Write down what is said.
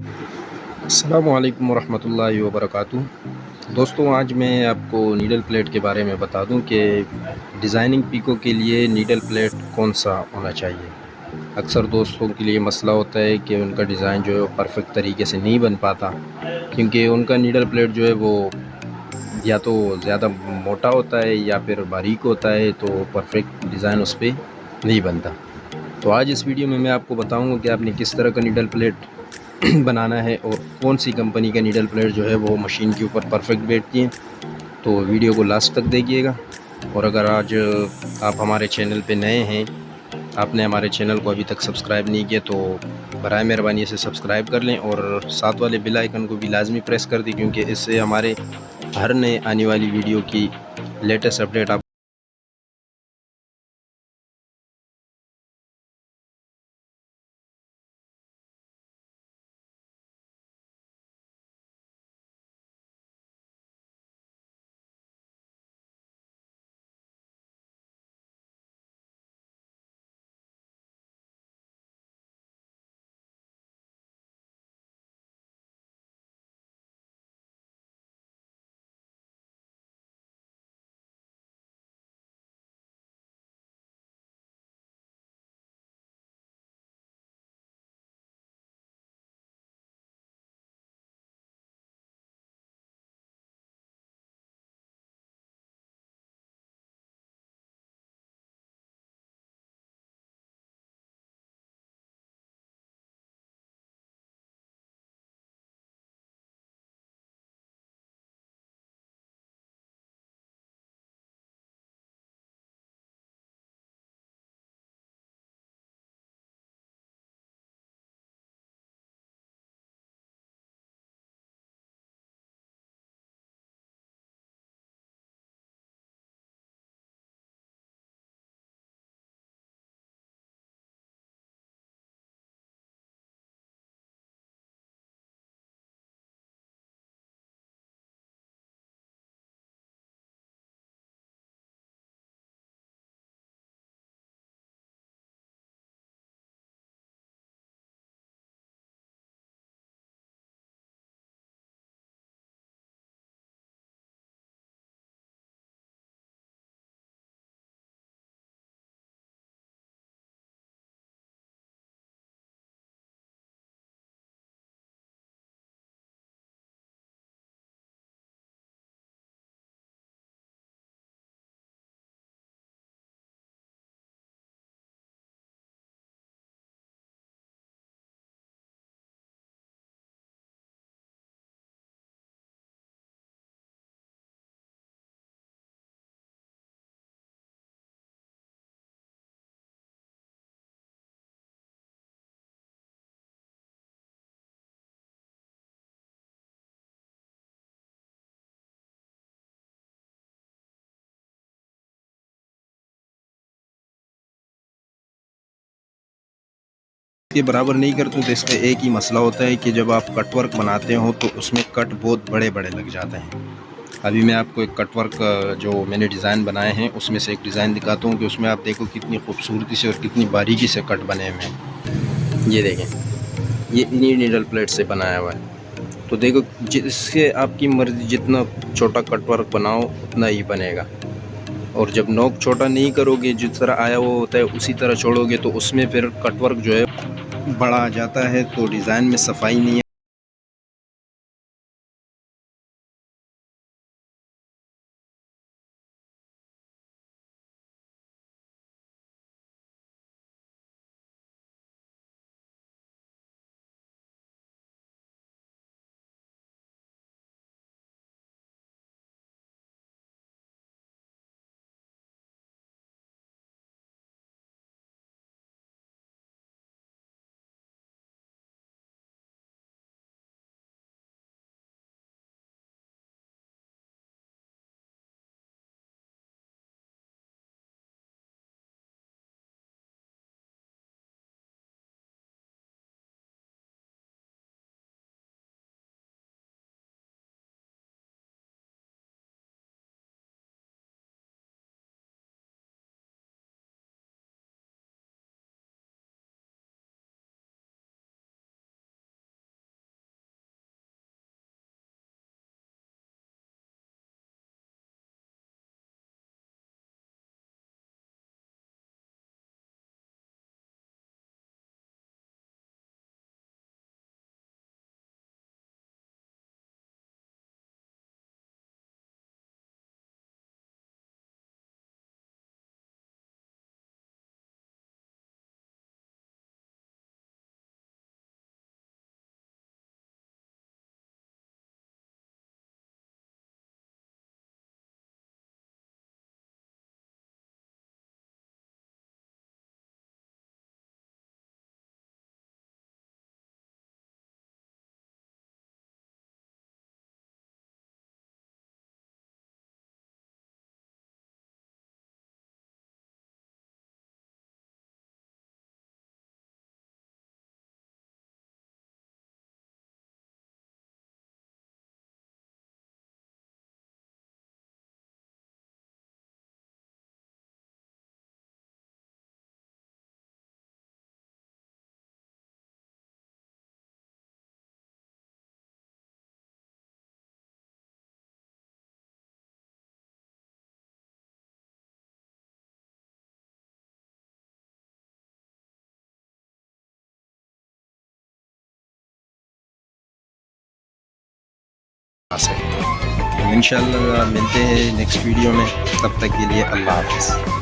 अस्सलामुअलैकुम वरहमतुल्लाहि वबरकातुहू। दोस्तों, आज मैं आपको नीडल प्लेट के बारे में बता दूं कि डिज़ाइनिंग पीको के लिए नीडल प्लेट कौन सा होना चाहिए। अक्सर दोस्तों के लिए मसला होता है कि उनका डिज़ाइन जो है वो परफेक्ट तरीके से नहीं बन पाता, क्योंकि उनका नीडल प्लेट जो है वो या तो ज़्यादा मोटा होता है या फिर बारीक होता है, तो परफेक्ट डिज़ाइन उस पर नहीं बनता। तो आज इस वीडियो में मैं आपको बताऊँगा कि आपने किस तरह का नीडल प्लेट बनाना है और कौन सी कंपनी का नीडल प्लेट जो है वो मशीन के ऊपर परफेक्ट बैठती है। तो वीडियो को लास्ट तक देखिएगा। और अगर आज आप हमारे चैनल पे नए हैं, आपने हमारे चैनल को अभी तक सब्सक्राइब नहीं किया, तो बराए मेहरबानी से सब्सक्राइब कर लें और साथ वाले बेल आइकन को भी लाजमी प्रेस कर दें, क्योंकि इससे हमारे हर नए आने वाली वीडियो की लेटेस्ट अपडेट आप के बराबर नहीं करते तो इसका एक ही मसला होता है कि जब आप कटवर्क बनाते हो तो उसमें कट बहुत बड़े बड़े लग जाते हैं। अभी मैं आपको एक कटवर्क जो मैंने डिज़ाइन बनाए हैं उसमें से एक डिज़ाइन दिखाता हूँ कि उसमें आप देखो कितनी खूबसूरती से और कितनी बारीकी से कट बने हुए हैं। ये देखें, ये इन्हीं नीडल प्लेट से बनाया हुआ है। तो देखो, जिससे आपकी मर्ज़ी, जितना छोटा कटवर्क बनाओ उतना ही बनेगा। और जब नोक छोटा नहीं करोगे, जिस तरह आया हुआ होता है उसी तरह छोड़ोगे, तो उसमें फिर कटवर्क जो है बड़ा आ जाता है, तो डिज़ाइन में सफाई नहीं है। सकें। तो इंशाल्लाह मिलते हैं नेक्स्ट वीडियो में, तब तक के लिए अल्लाह हाफ़िज़।